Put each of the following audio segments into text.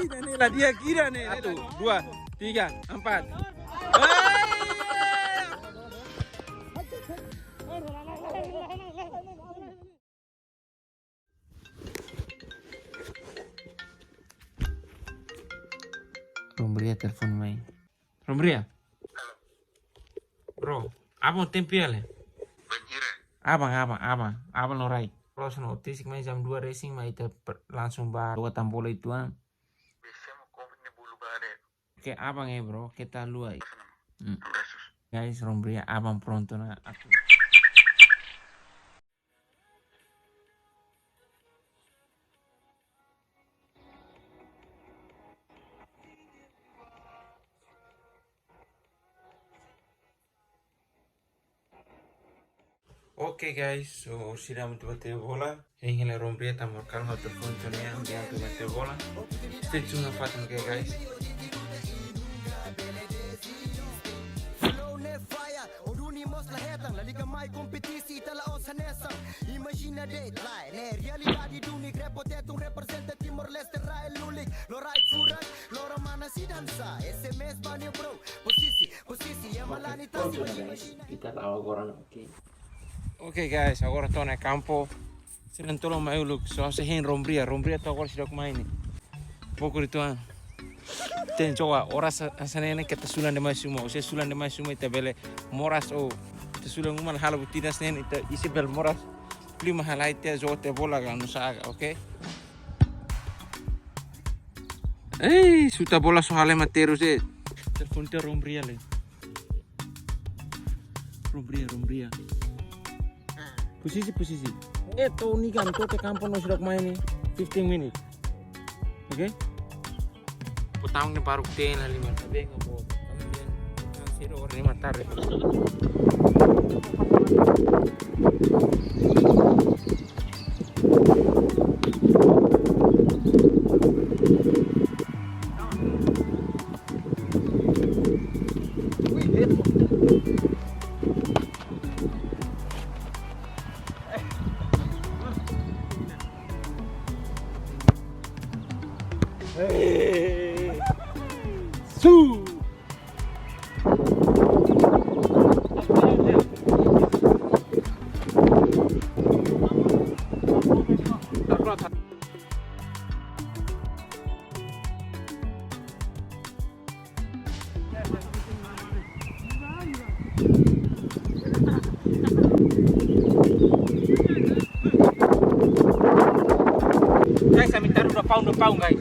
Inilah dia kira nih. 1, 2, 3, 4. Rombria telepon main. Rombria. Bro, abang tempial ya? Abang norai. Kalau sono otisik main jam 2 racing main itu langsung bawa tambola itu an. Oke, abang ya bro, kita luai. Guys, Rombria abang pronto na aku. Oke guys, so sudah mencoba bola. Yang ingin Rombria tamar kalau mau telepon nih dia mencoba bola. Stay tune fatang guys. Imagina dateline, realidade do negro é poder representa Timor-Leste, Rael Lulik, Lorai Furan, Lora mana si dansa, SMS banyo bro, posisi, yang malani tasi. Kita tahu orang oke. Oke guys, agora estou no campo. Se não estou mais look, só se hen Rombria tu agora sudah main. Pouco de tuan. Tem coba oras asanene que te sulan de mais sumo, se sulan de mais sumo ite bele moras o te sulan uman halo butidas nen ite isi bel moras. Prima halaite zo te bola ganu saga, oke? Suta bola soalnya materu se. Telepon te Rombria le. Rombria. Posisi. Tuh nih kan, tuh ke kampung no sudah main nih, 15 minutes, oke? Potang nih baru ten lah 5 tapi nggak mau, kemudian siro orang ini matar. Guys, saya minta udah pound guys.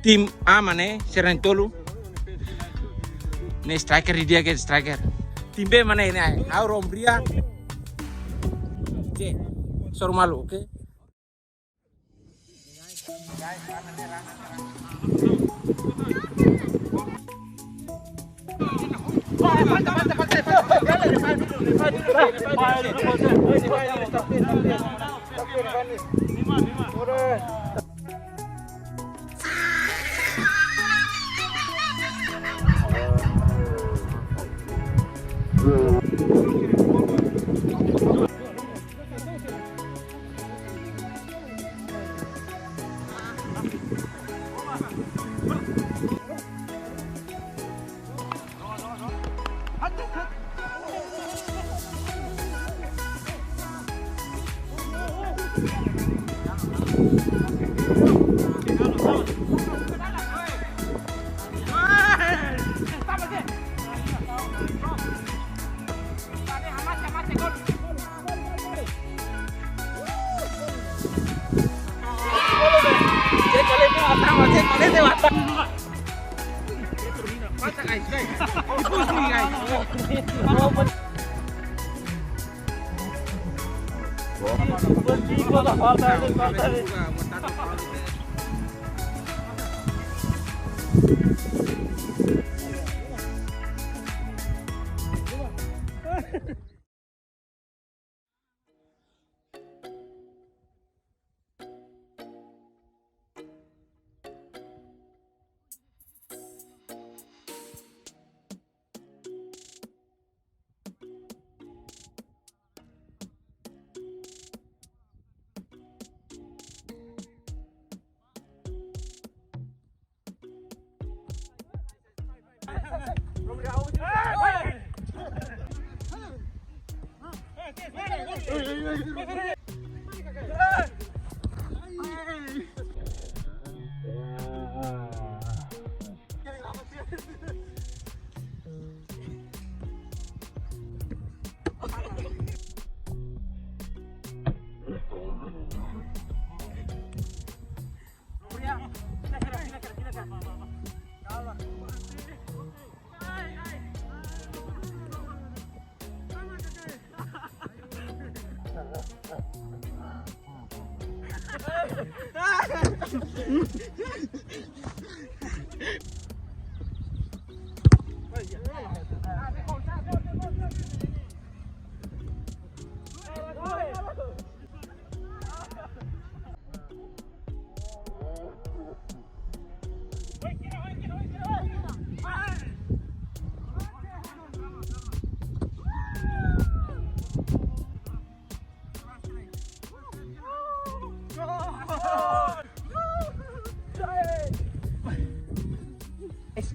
Tim A mana? Serentolu. Nih striker dia ke striker. Tim B mana ini? Rombria. Oke. Soru malu, oke?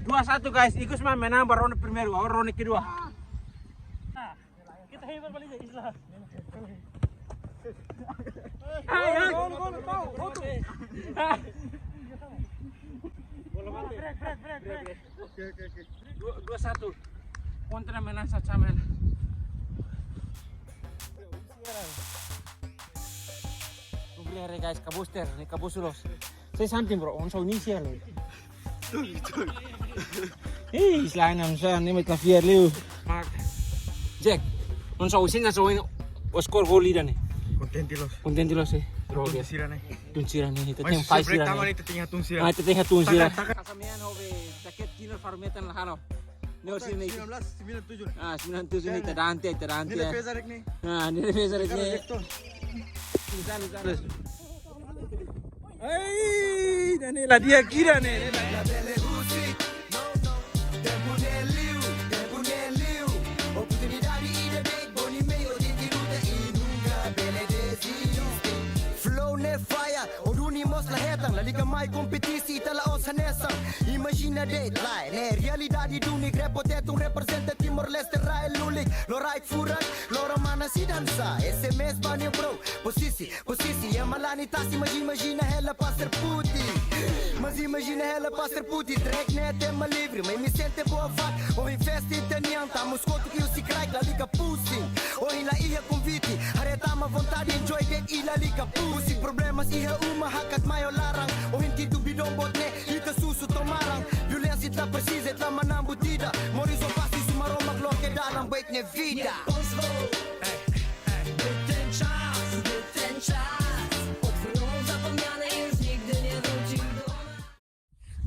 Dua satu guys, Igus mah menang baru ronde primeiro, agora ronde kedua. Kita hebat paling ya Islam. Dua satu. Kontra menang sama. Nuclear guys, kabuster, nih kabusulos. Say something bro, on so initial. Selain namanya ini mereka vier liu. Mark, Jack, on so usin so ini skor gol ida nih. Contentilos sih. Tunsira nih. Tunsira nih, itu yang Mas five break sira. tama itu tinggal tunsira. Ah, itu tinggal tunsira. Kasamian hobe jaket killer farmetan lahano. Neo sini. 1997. Ah, 97 nih terante. Ini Pesarek nih. Nah, ini Pesarek nih. Terus. Hey, Daniela dia kira nih. La liga mai competitie te la ossa nesam. Imagina dateline, ne realidade do nig repotet representa Timor Leste Rael Lulik. Lo right furak, lo romana si dansa. SMS banyo bro, posisi, e malani tas imagina hela passer puti. Mas imagina hela passer puti, trek net é uma livre, mas me sente boa vac. Ou em festa italiana, tamo escoto que eu se crai, la liga pussy. Ou em la ia convite, areta ma vontade enjoy det i la liga pussy. Problemas ia uma hakat mayo larang. Ou hindi dubidong bot ne, ita susu tomarang. Violência tá precisa, tá manambutida. Morizo pasti sumaro magloke dalang wait ne vida.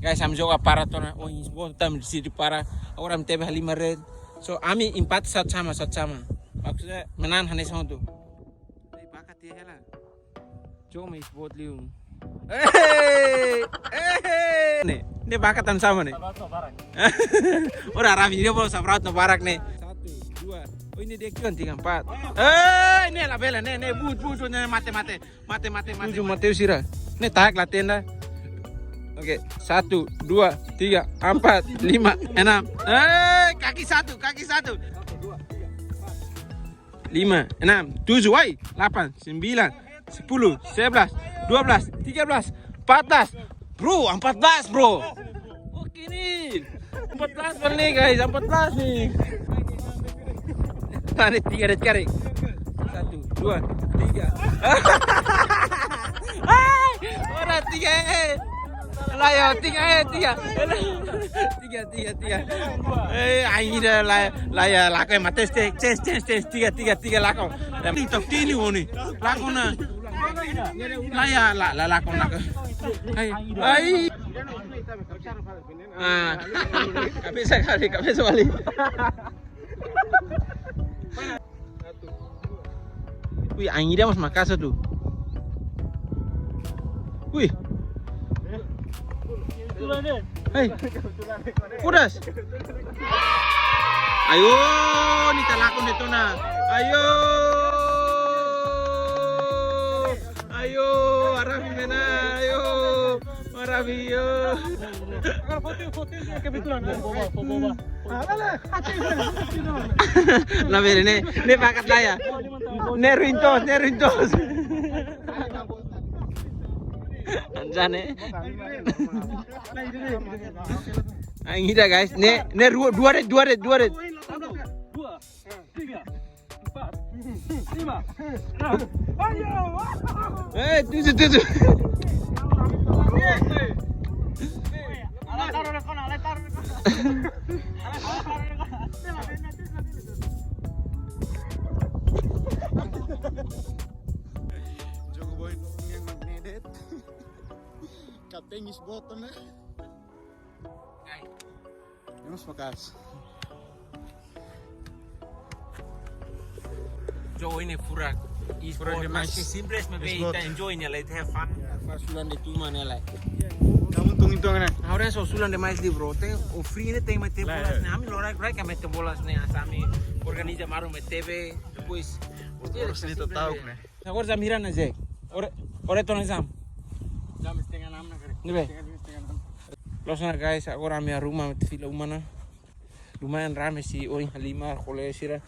Guys, I'm joga para tona. Oh, is bon tam di para. Orang tebe halima red. So, ami empat sama. Maksudnya menang hanya sama tu. Tapi bakat dia hela. Cuma is bot liu. Nih bakatan sama nih. Udah Rafi dia bawa sabrat no barak nih. 1, 2. Oh ini dia kion 3, 4. Ini lah bela nih but nih mate Mateo sira. Nih tarik latihan dah. Oke, 1, 2, 3, 4, 5, 6. Kaki satu. 5, 6, 7, 8, 9, 10, 11, 12, 13, 14. Bro, 14 bro. Oke nih. 14 nih guys, 14 nih. Tarik 3 detik kari. 1, 2, 3. Orang 3. Layo 3. Aida laya lako yang mati change 3 lako. TikTok ini woni. Lako na. Laya lako. Ay. Kabisa kali. Wih, Aida mas makasa tuh. Wih. Hei, kudas. Ayo, ni talakon dito na. Ayo, Arabi mena. Ayo, Arabi yo. Lah bene ne bakat lah ya. Ne rintos. Anjane. Ini dah guys. Ne dua red. 2, 3, 4, 5, 6. Ayo. Tujuh. Jogo boy yang magnedet. Kapten is bottom na. Vamos makas. Jo ini furak. Furak Sport demais. masih simples me be Sport. ita enjoy nya like have fun. Fasulan de tuma ne like. Kamu tungin na. Ahora so sulan de mais di bro. Te o free ne tem mete bolas ne. Ami lorak que mete bolas ne asami. Organiza maru me TV. Depois Terus ni tahu na. agora já miran na Zé. Ora to na Zam. Jam setengah 6 na kare. Ni be. Losna guys, agora a minha rumah met fila humana. Lumayan rame sih oi halima kole sira.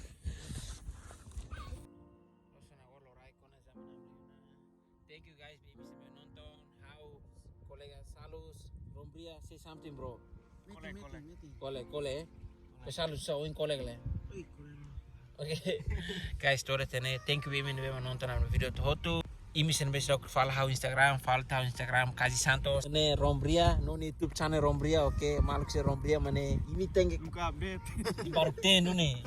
Thank you guys baby se me nonton. How kolega Salus Rombria say something bro. Kole. Salus sa oin kolega le. Okay. Guys, store tene. Thank you baby me nonton am video to hotu. Imisen besok follow Instagram, Kazi Santos. Ne Rombria, no YouTube channel Rombria, okay. Maluk se Rombria mane imi tenge Muka update. baru tenu ne.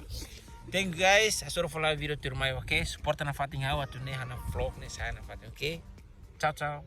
Thank you guys. Asoro follow video turmai, okay. Support na fating hawa tu ne hana vlog ne saya na fating, okay. Ciao.